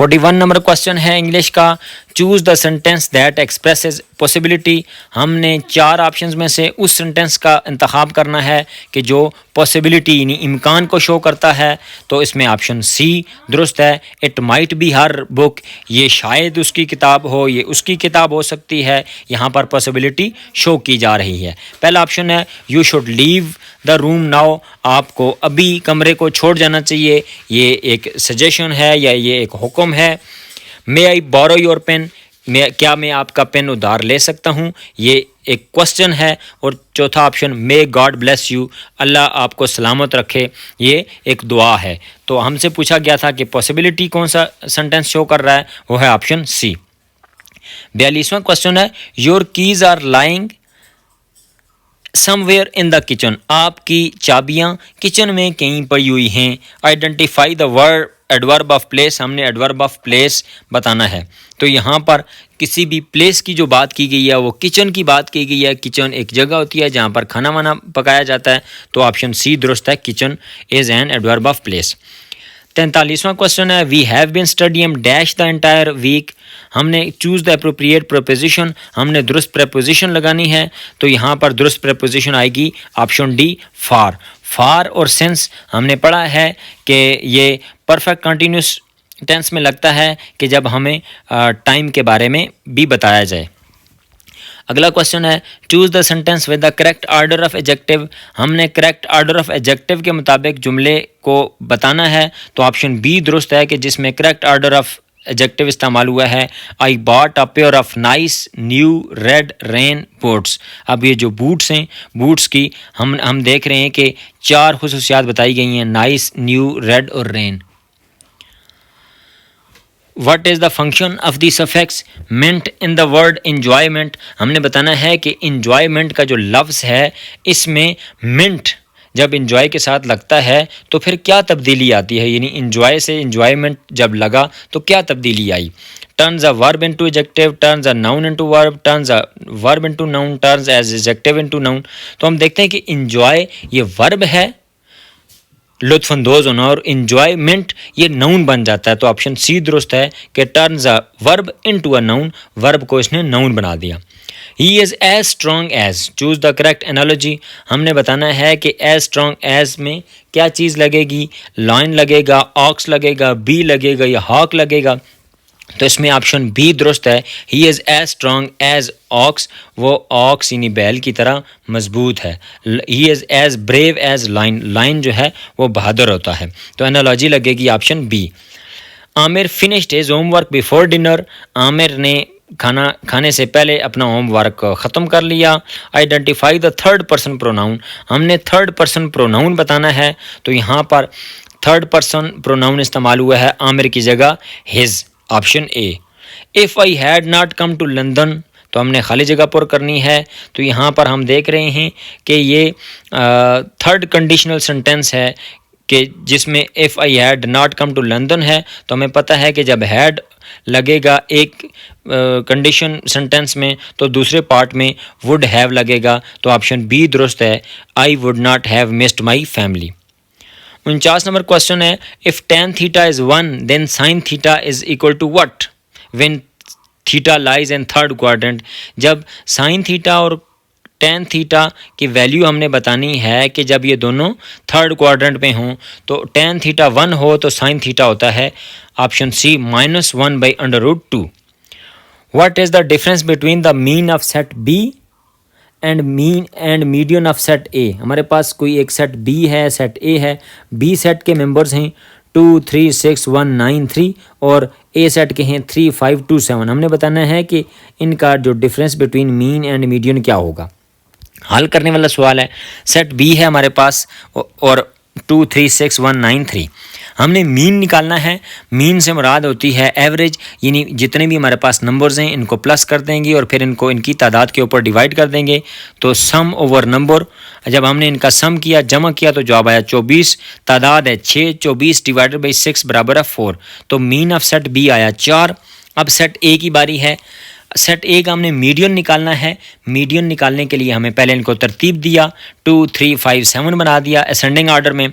41 number question है English का, choose the sentence that expresses possibility. हमने 4 ऑप्शंस में से उस सेंटेंस का इंतखाब करना है कि जो पॉसिबिलिटी यानी इम्कान को शो करता है। तो इसमें ऑप्शन सी दुरुस्त है। It might be her book, ये शायद उसकी किताब हो, ये उसकी किताब हो सकती है। यहाँ पर पॉसिबिलिटी शो की जा रही है। पहला ऑप्शन है you should leave the room now, आपको अभी कमरे को छोड़ जाना चाहिए। ये एक सजेशन है या ये एक हुक्म है। मे आई बोरो योर पेन, क्या मैं आपका पेन उधार ले सकता हूँ, ये एक क्वेश्चन है। और चौथा option may God bless you, Allah आपको सलामत रखे, ये एक दुआ है। तो हमसे पूछा गया था कि पॉसिबिलिटी कौन सा सेंटेंस शो कर रहा है, वो है ऑप्शन सी। 42वां क्वेश्चन है your keys are lying somewhere in the kitchen, आपकी चाबियां किचन में कहीं पड़ी हुई हैं। Identify the word adverb of place, हमने एडवर्ब ऑफ प्लेस बताना है। तो यहाँ पर किसी भी प्लेस की जो बात की गई है वो किचन की बात की गई है। किचन एक जगह होती है जहाँ पर खाना वाना पकाया जाता है। तो ऑप्शन सी दुरुस्त है, kitchen is an adverb of place. 43वां क्वेश्चन है we have been studying dash the entire week, हमने चूज द अप्रोप्रिएट प्रोपोजिशन, हमने दुरुस्त प्रेपोजिशन लगानी है। तो यहाँ पर दुरुस्त प्रेपोजिशन आएगी ऑप्शन डी फार। फार और सिंस हमने पढ़ा है कि ये परफेक्ट कंटिन्यूस टेंस में लगता है कि जब हमें टाइम के बारे में भी बताया जाए। अगला क्वेश्चन है choose the sentence with the correct order of adjective, हमने करेक्ट ऑर्डर ऑफ एडजेक्टिव के मुताबिक जुमले को बताना है। तो ऑप्शन बी दुरुस्त है कि जिसमें करेक्ट ऑर्डर ऑफ एडजेक्टिव इस्तेमाल हुआ है। I bought a pair of nice new red rain boots. अब ये जो बूट्स हैं, बूट्स की हम देख रहे हैं कि 4 खुसूसियात बताई गई हैं, नाइस, न्यू, रेड और rain. What is the function of the suffix mint in the word enjoyment, हमने बताना है कि enjoyment का जो लफ्ज़ है इसमें mint जब enjoy के साथ लगता है तो फिर क्या तब्दीली आती है, यानी enjoy से enjoyment जब लगा तो क्या तब्दीली आई। turns a verb into adjective, turns a noun into verb, turns a verb into noun, turns as adjective into noun। तो हम देखते हैं कि enjoy ये verb है, लुत्फानंदोज़ होना, और इंजॉयमेंट ये नाउन बन जाता है। तो ऑप्शन सी दुरुस्त है कि turns a verb into a noun, verb को इसने नाउन बना दिया। He is as strong as, choose the correct analogy, हमने बताना है कि एज स्ट्रॉन्ग एज में क्या चीज़ लगेगी, लाइन लगेगा, ऑक्स लगेगा, बी लगेगा या हॉक लगेगा। तो इसमें ऑप्शन बी दुरुस्त है, he is as strong as ox, वो ऑक्स यानी बैल की तरह मजबूत है। He is as brave as lion, lion जो है वो बहादुर होता है। तो एनालॉजी लगेगी option B. Aamir finished his homework before dinner, Aamir ने खाना खाने से पहले अपना होमवर्क ख़त्म कर लिया। Identify the third person pronoun, हमने थर्ड पर्सन प्रोनाउन बताना है। तो यहाँ पर थर्ड पर्सन प्रोनाउन इस्तेमाल हुआ है आमिर की जगह his, option A. If I had not come to London, तो हमने खाली जगह पर करनी है। तो यहाँ पर हम देख रहे हैं कि ये थर्ड कंडीशनल सेंटेंस है कि जिसमें if I had not come to London है। तो हमें पता है कि जब हैड लगेगा एक कंडीशन सेंटेंस में तो दूसरे पार्ट में वुड हैव लगेगा। तो ऑप्शन बी दुरुस्त है, I would not have missed my family. 49 number question है if tan theta is 1 then sin theta is equal to what when theta lies in third quadrant, जब sin theta और tan theta की value हमने बतानी है कि जब ये दोनों थर्ड क्वाड्रेंट में हों तो tan थीटा 1 हो तो sin थीटा होता है option C -1/√2। What is the difference between the mean of set B and mean and median of set A, हमारे पास कोई एक सेट बी है, सेट ए है। बी सेट के मेंबर्स हैं 2 3 6 1 9 3 और ए सेट के हैं 3 5 2 7। हमने बताना है कि इनका जो difference between mean and median क्या होगा। हल करने वाला सवाल है, सेट बी है हमारे पास और 2 3 6 1 9 3, हमने मीन निकालना है। मीन से मुराद होती है एवरेज, यानी जितने भी हमारे पास नंबर्स हैं इनको प्लस कर देंगे और फिर इनको इनकी तादाद के ऊपर डिवाइड कर देंगे। तो सम ओवर नंबर, जब हमने इनका सम किया, जमा किया तो जवाब आया 24, तादाद है 6, 24 डिवाइडेड बाई 6 बराबर है 4। तो मीन ऑफ सेट बी आया 4। अब सेट ए की बारी है। सेट ए का हमने मीडियन निकालना है। मीडियन निकालने के लिए हमें पहले इनको तरतीब दिया, 2 3 5 7 बना दिया असेंडिंग ऑर्डर में।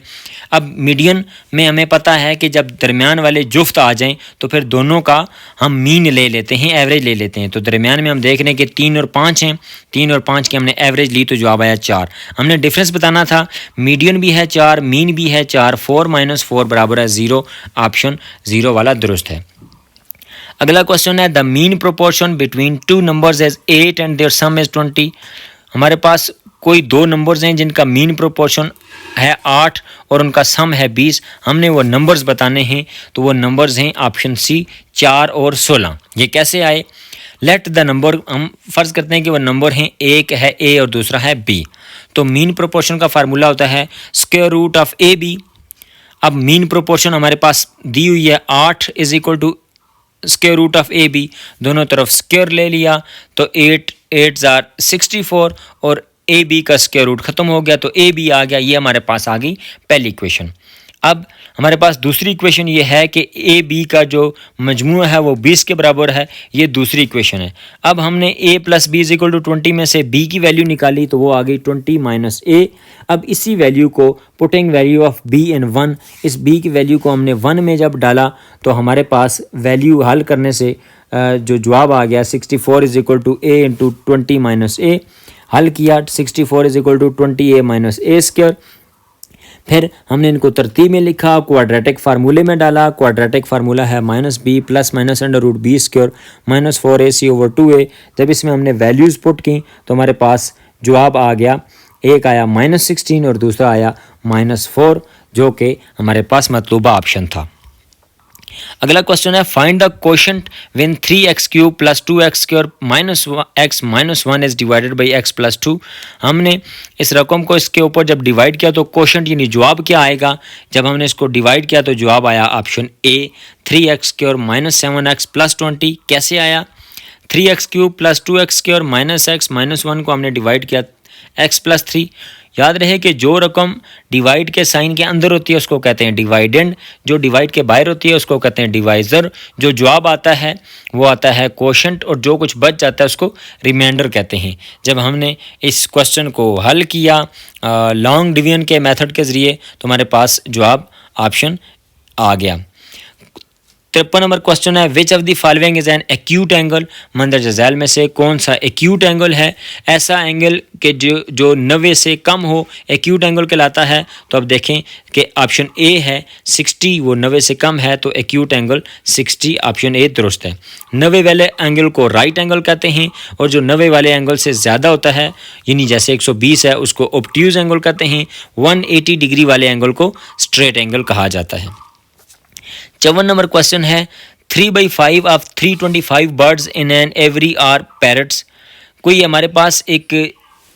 अब मीडियन में हमें पता है कि जब दरमियान वाले जुफ्त आ जाएं तो फिर दोनों का हम मीन ले लेते हैं, एवरेज ले लेते हैं। तो दरमियान में हम देख रहे हैं कि 3 और 5 हैं, 3 और 5 की हमने एवरेज ली तो जवाब आया 4। हमने डिफरेंस बताना था, मीडियन भी है 4, मीन भी है 4, 4 - 4 बराबर है 0। ऑप्शन 0 वाला दुरुस्त है। अगला क्वेश्चन है the mean proportion between two numbers is 8 and their sum is 20। हमारे पास कोई दो नंबर्स हैं जिनका मीन प्रोपोर्शन है 8 और उनका सम है 20। हमने वो नंबर्स बताने हैं, तो वो नंबर्स हैं ऑप्शन सी 4 और 16। ये कैसे आए? लेट द नंबर, हम फ़र्ज़ करते हैं कि वो नंबर हैं, एक है ए और दूसरा है बी। तो मीन प्रोपोर्शन का फार्मूला होता है square root of A B. अब मीन प्रोपोर्शन हमारे पास दी हुई है 8 is equal to square root of A B, दोनों तरफ स्क्वायर ले लिया तो 8 8 64 और ए बी का स्क्वायर रूट ख़त्म हो गया तो ए बी आ गया। ये हमारे पास आ गई पहली इक्वेशन। अब हमारे पास दूसरी इक्वेशन ये है कि ए बी का जो मजमू है वो 20 के बराबर है, ये दूसरी इक्वेशन है। अब हमने a + b = 20 में से b की वैल्यू निकाली तो वो आ गई 20 - a। अब इसी वैल्यू को पुटिंग वैल्यू ऑफ b इन 1, इस b की वैल्यू को हमने 1 में जब डाला तो हमारे पास वैल्यू हल करने से जो जवाब आ गया 64 = a × 20 - a। हल किया 64 = 20a - a²। फिर हमने इनको तरतीब में लिखा, क्वाड्रेटिक फार्मूले में डाला। क्वाड्रेटिक फार्मूला है -b + -√b² - 4ac/2a। जब इसमें हमने वैल्यूज़ पुट की तो हमारे पास जवाब आ गया, एक आया -16 और दूसरा आया -4, जो कि हमारे पास मतलूबा ऑप्शन था। अगला क्वेश्चन है find the quotient when 3x³ + 2x² - x - 1 is divided by x + 2। हमने इस रकम को इसके ऊपर जब डिवाइड किया तो क्वोशंट यानी जवाब क्या आएगा? जब हमने इसको डिवाइड किया तो जवाब आया ऑप्शन ए 3x² - 7x + 20। कैसे आया? 3x³ + 2x² - x - 1 को हमने डिवाइड किया x + 3। याद रहे कि जो रकम डिवाइड के साइन के अंदर होती है उसको कहते हैं डिवाइडेंड, जो डिवाइड के बाहर होती है उसको कहते हैं डिवाइज़र। जो जवाब आता है वो आता है क्वोशंट और जो कुछ बच जाता है उसको रिमाइंडर कहते हैं। जब हमने इस क्वेश्चन को हल किया लॉन्ग डिवीजन के मेथड के ज़रिए तो हमारे पास जवाब ऑप्शन आ गया। 53 नंबर क्वेश्चन है which of the following is an acute angle. मंदरजा झैल में से कौन सा एक्यूट एंगल है? ऐसा एंगल के जो 90 से कम हो एक्यूट एंगल कहलाता है। तो अब देखें कि ऑप्शन ए है 60, वो 90 से कम है तो एक्यूट एंगल 60, ऑप्शन ए दुरुस्त है। 90 वाले एंगल को राइट एंगल कहते हैं और जो 90 वाले एंगल से ज़्यादा होता है यानी जैसे 120 है उसको ऑब्ट्यूज एंगल कहते हैं। 180 डिग्री वाले एंगल को स्ट्रेट एंगल कहा जाता है। 54 नंबर क्वेश्चन है 3/5 of 325 birds in an aviary are parrots. कोई हमारे पास एक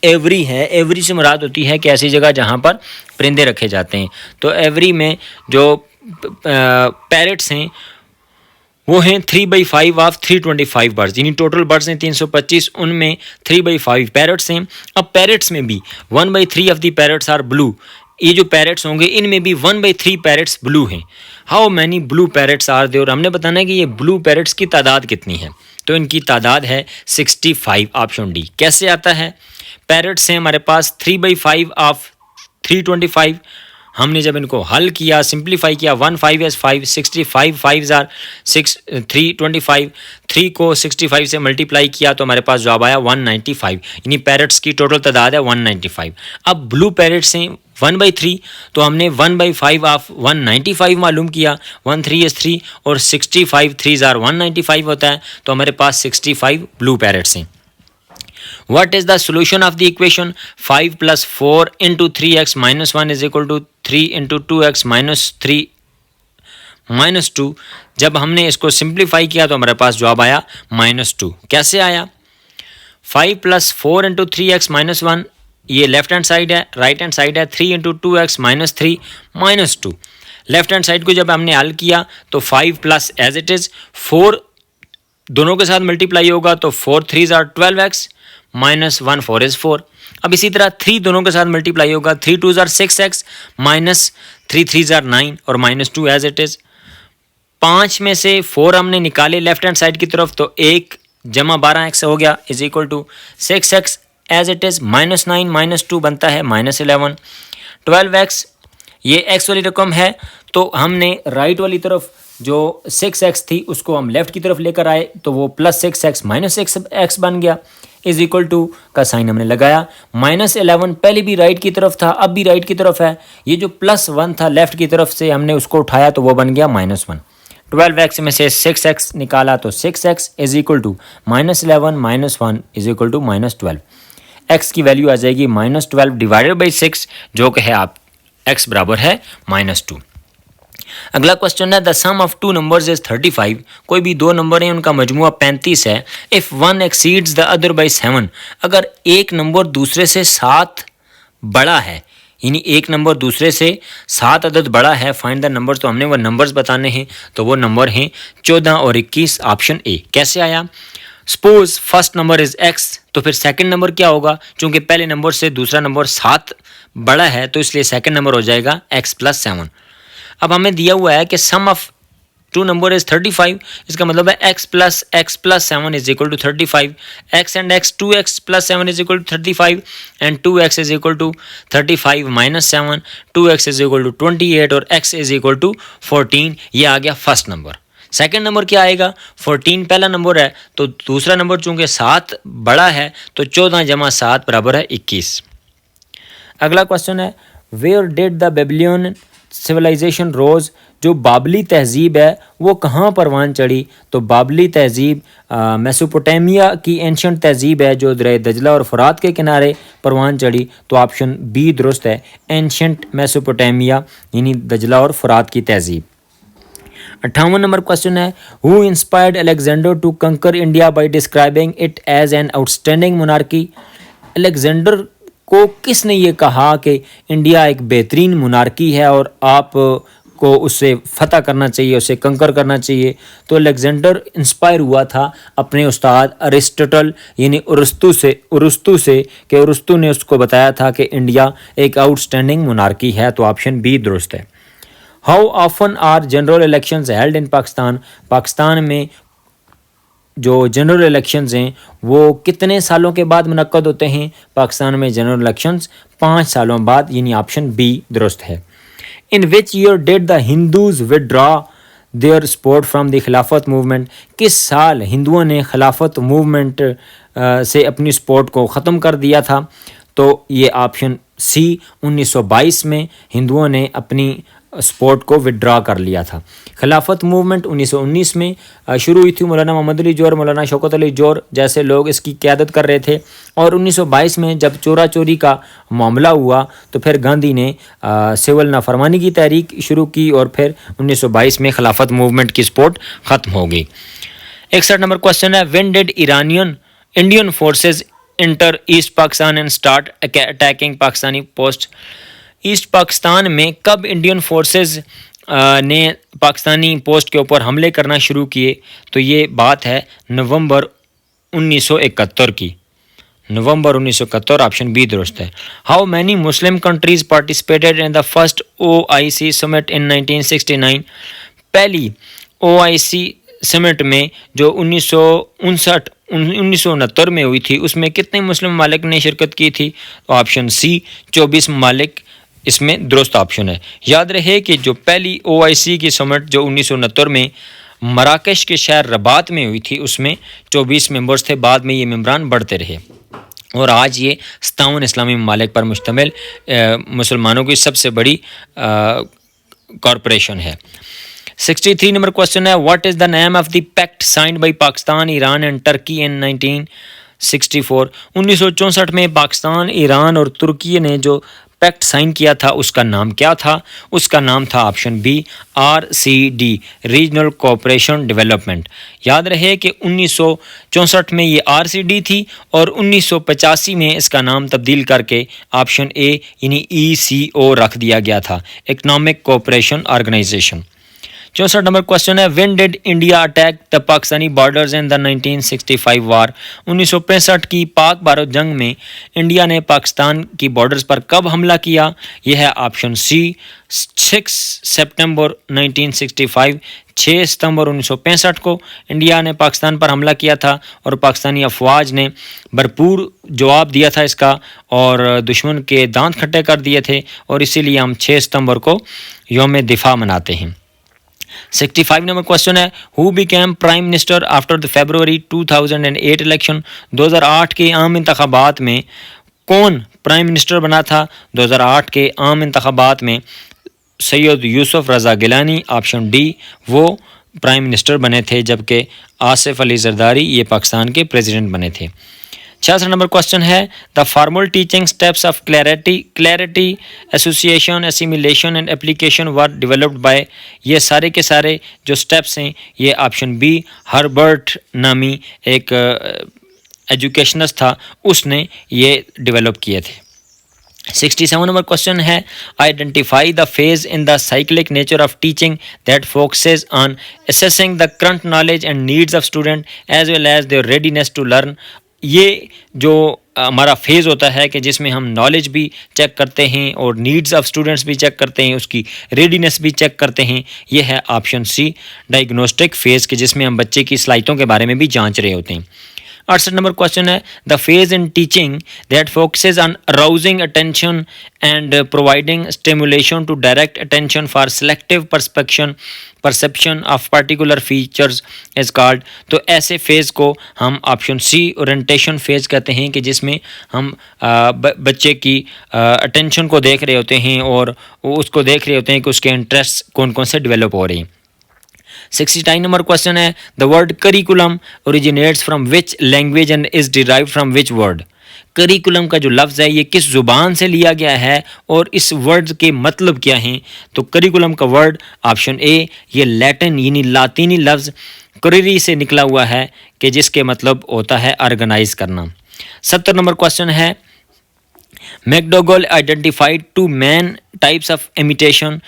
एवरी है, एवरी से मुराद होती है कि ऐसी जगह जहाँ पर परिंदे रखे जाते हैं। तो एवरी में जो पैरट्स हैं वो हैं 3/5 ऑफ 325 बर्ड्स, यानी टोटल बर्ड्स हैं 325, उनमें 3/5 पैरट्स हैं। अब पैरट्स में भी 1/3 of the parrots are blue. ये जो पैरट्स होंगे इनमें भी 1/3 पैरट्स ब्लू हैं। How many blue parrots are there? हमने बताना है कि ये ब्लू पैरट्स की तादाद कितनी है। तो इनकी तादाद है 65, ऑप्शन डी। कैसे आता है? पैरट्स हैं हमारे पास 3/5 ऑफ 325। हमने जब इनको हल किया सिंप्लीफाई किया 1 5 is 5, 65 5s are 6, 325, 3 को 65 से मल्टीप्लाई किया तो हमारे पास जवाब आया 195, यानी पैरट्स की टोटल तादाद है 195। अब ब्लू पैरट्स हैं 1/3 तो हमने 1/5 ऑफ 195 मालूम किया। 1 3 is 3 और 65 3s are 195 होता है तो हमारे पास 65 ब्लू पैरट्स हैं। What is the solution of the equation 5 + 4 × 3x - 1 is equal to 3 × 2x - 3 - 2। जब हमने इसको सिंप्लीफाई किया तो हमारे पास जवाब आया -2। कैसे आया? 5 + 4 × 3x - 1 ये लेफ्ट हैंड साइड है, राइट हैंड साइड है 3 × 2x - 3 - 2। लेफ्ट हैंड साइड को जब हमने हल किया तो 5 प्लस एज इट इज़ 4 दोनों के साथ मल्टीप्लाई होगा तो 4 3s are 12x - 1 4 is 4। अब इसी तरह 3 दोनों के साथ मल्टीप्लाई होगा 3 2s are 6x - 3 3s are 9 और -2 एज इट इज़। 5 में से 4 हमने निकाले लेफ्ट हैंड साइड की तरफ तो 1 जमा 12x हो गया is equal to 6x as it is -9 -2 बनता है -11। 12x ये x वाली रकम है तो हमने राइट वाली तरफ जो 6x थी उसको हम लेफ़्ट की तरफ लेकर आए तो वो +6x -6x बन गया इज इक्वल टू का साइन हमने लगाया। -11 पहले भी राइट की तरफ था, अब भी राइट की तरफ है। ये जो +1 था लेफ़्ट की तरफ से हमने उसको उठाया तो वो बन गया -1। 12x में से 6x निकाला तो 6x is equal to -11 -1 is equal to -12। x की वैल्यू आ जाएगी -12 डिवाइडेड बाई 6 जो कि है आप x बराबर है -2। अगला क्वेश्चन है the sum of two numbers is 35। कोई भी दो नंबर हैं उनका मजमुआ 35 है। If one exceeds the other by 7, अगर एक नंबर दूसरे से 7 बड़ा है, यानी एक नंबर दूसरे से 7 अदद बड़ा है, फाइंड द नंबर, तो हमने वो नंबर्स बताने हैं। तो वो नंबर हैं 14 और 21, ऑप्शन ए। कैसे आया? Suppose first number is x, तो फिर सेकंड नंबर क्या होगा? चूंकि पहले नंबर से दूसरा नंबर 7 बड़ा है तो इसलिए सेकंड नंबर हो जाएगा x + 7। अब हमें दिया हुआ है कि sum of two number is 35, इसका मतलब है x + 7 is equal to 35। x and x 2x + 7 is equal to 35 and 2x is equal to 35 - 7, 2x is equal to 28 और x इज इक्वल टू 14। ये आ गया फर्स्ट नंबर। सेकंड नंबर क्या आएगा? 14 पहला number है तो दूसरा नंबर चूंकि 7 बड़ा है तो 14 + 7 बराबर है 21। अगला क्वेश्चन है where did the Babylonian civilization rose, जो बाबली तहजीब है वो कहाँ परवान चढ़ी? तो बाबली तहजीब मेसोपोटामिया की एंशंट तहजीब है जो दरिया दजला और फरात के किनारे परवान चढ़ी। तो ऑप्शन बी दुरुस्त है, एंशंट मेसोपोटामिया यानी दजला और फरात की तहजीब। 58 नंबर क्वेश्चन है who inspired Alexander to conquer India by describing it as an outstanding monarchy. Alexander को किसने ये कहा कि इंडिया एक बेहतरीन मोनार्की है और आप को उससे फतह करना चाहिए, उसे कंकर करना चाहिए? तो अलेक्जेंडर इंस्पायर हुआ था अपने उस्ताद अरिस्टोटल यानी उरस्तु से कि उरस्तु ने उसको बताया था कि इंडिया एक आउटस्टैंडिंग मोनार्की है। तो ऑप्शन बी दुरुस्त है। How often are general elections held in Pakistan? Pakistan में जो जनरल इलेक्शंस हैं वो कितने सालों के बाद मुनक्कद होते हैं? पाकिस्तान में जनरल इलेक्शंस 5 सालों बाद, यानी ऑप्शन बी दुरुस्त है। In which year did the Hindus withdraw their support from the Khilafat movement? किस साल हिंदुओं ने खिलाफत मूवमेंट से अपनी सपोर्ट को ख़त्म कर दिया था? तो ये ऑप्शन सी 1922 में हिंदुओं ने अपनी सपोर्ट को विड्रॉ कर लिया था। खिलाफत मूवमेंट 1919 में शुरू हुई थी। मौलाना मोहम्मद अली जोहर, मौलाना शौकत अली जोहर जैसे लोग इसकी क़यादत कर रहे थे और 1922 में जब चोरा चोरी का मामला हुआ तो फिर गांधी ने सिविल नाफरमानी की तहरीक शुरू की और फिर 1922 में खिलाफत मूवमेंट की सपोर्ट ख़त्म हो गई। 61 नंबर क्वेश्चन है when did Indian forces inter east Pakistan and start attacking Pakistani post? East Pakistan में कब इंडियन फोर्सेस ने पाकिस्तानी पोस्ट के ऊपर हमले करना शुरू किए? तो ये बात है नवंबर 1971 की। नवंबर 1971 ऑप्शन बी दुरुस्त है। How many Muslim countries participated in the first OIC summit in 1969? पहली OIC समिट में जो 1969 में हुई थी उसमें कितने मुस्लिम ममालिक ने शिरकत की थी? तो ऑप्शन सी 24 ममालिक इसमें दुरुस्त ऑप्शन है। याद रहे कि जो पहली OIC की समिट जो 1969 में मराकश के शहर रबात में हुई थी उसमें 24 मेंबर्स थे, बाद में ये मेंबरान बढ़ते रहे और आज ये 57 इस्लामी ममालिक पर मुश्तमिल मुसलमानों की सबसे बड़ी कॉरपोरेशन है। 63 नंबर क्वेश्चन है what is the name of the pact signed by Pakistan, Iran and Turkey in 1964? 1964 में पाकिस्तान, ईरान और तुर्की ने जो पैक्ट साइन किया था उसका नाम क्या था? उसका नाम था option B RCD, regional cooperation development. याद रहे कि 1964 में ये RCD थी और 1985 में इसका नाम तब्दील करके ऑप्शन ए यानी ECO रख दिया गया था, economic cooperation organization. 64 number question है, when did India attack the Pakistani borders in the 1965 war? 1965 की पाक भारत जंग में इंडिया ने पाकिस्तान की बॉर्डर्स पर कब हमला किया? यह है ऑप्शन सी 6 सितंबर 1965। 6 सितंबर 1965 को इंडिया ने पाकिस्तान पर हमला किया था और पाकिस्तानी अफवाज ने भरपूर जवाब दिया था इसका और दुश्मन के दांत खट्टे कर दिए थे और इसीलिए हम 6 सितंबर को यौम दिफा मनाते हैं। 65 नंबर क्वेश्चन है, who became prime minister after the February 2008 election? 2008 के आम इंतखाबात में कौन प्राइम मिनिस्टर बना था? 2008 के आम इंतखाबात में सैयद यूसुफ रज़ा गिलानी, ऑप्शन डी, वो प्राइम मिनिस्टर बने थे, जबकि आसिफ अली जरदारी ये पाकिस्तान के प्रेसिडेंट बने थे। 66 नंबर क्वेश्चन है, the formal teaching steps of clarity association assimilation and application were developed by? ये सारे के सारे जो स्टेप्स हैं ये ऑप्शन बी हर्बर्ट नामी एक एजुकेशनिस्ट था, उसने ये डेवलप किए थे। 67 नंबर क्वेश्चन है, identify the phase in the cyclic nature of teaching that focuses on assessing the current knowledge and needs of student as well as their readiness to learn. ये जो हमारा phase होता है कि जिसमें हम नॉलेज भी चेक करते हैं और नीड्स ऑफ स्टूडेंट्स भी चेक करते हैं, उसकी रेडीनेस भी चेक करते हैं, ये है ऑप्शन सी डायग्नोस्टिक फेज़ के जिसमें हम बच्चे की सलाहियतों के बारे में भी जांच रहे होते हैं। 68 नंबर क्वेश्चन है, the phase in teaching that focuses on arousing attention and providing stimulation to direct attention for selective perception of particular features is called. तो ऐसे फेज़ को हम ऑप्शन सी ओरिएंटेशन फेज़ कहते हैं कि जिसमें हम बच्चे की अटेंशन को देख रहे होते हैं और उसको देख रहे होते हैं कि उसके इंटरेस्ट कौन कौन से डेवलप हो रहे हैं। 69 नंबर क्वेश्चन है, the word curriculum originates from which language and is derived from which word? Curriculum का जो लफ्ज़ है ये किस ज़ुबान से लिया गया है और इस वर्ड के मतलब क्या हैं? तो करिकुलम का वर्ड ऑप्शन ए ये लैटिन यानी लातीनी लफ्ज़ करिरी से निकला हुआ है कि जिसके मतलब होता है ऑर्गेनाइज करना। 70 नंबर क्वेश्चन है, McDougall identified two main types of imitation,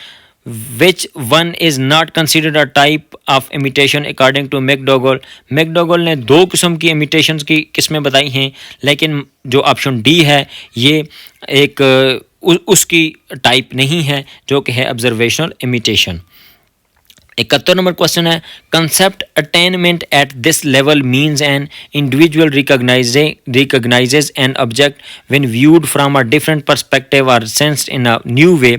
which one is not considered a type of imitation according to मैकडोगल? मैकडोगल ने दो किस्म की इमिटेशंस की किस्में बताई हैं, लेकिन जो ऑप्शन डी है ये एक उसकी टाइप नहीं है जो कि है ऑब्जर्वेशनल इमिटेशन। 71 नंबर क्वेश्चन है, concept attainment at this level means an individual recognizes an object when viewed from a different perspective और sensed in a new way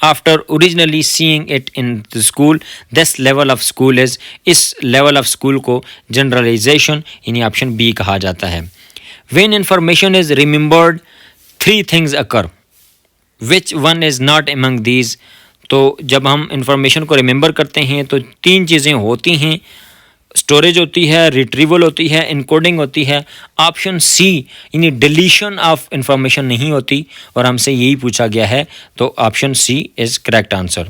after originally seeing it in the school. This level of school is, इस level of school को generalization यानी option B कहा जाता है। When information is remembered 3 things occur, which one is not among these? तो जब हम information को रिमेंबर करते हैं तो 3 चीज़ें होती हैं, स्टोरेज होती है, रिट्रीवल होती है, इनकोडिंग होती है। ऑप्शन सी यानी डिलीशन ऑफ इंफॉर्मेशन नहीं होती और हमसे यही पूछा गया है, तो option C is correct answer.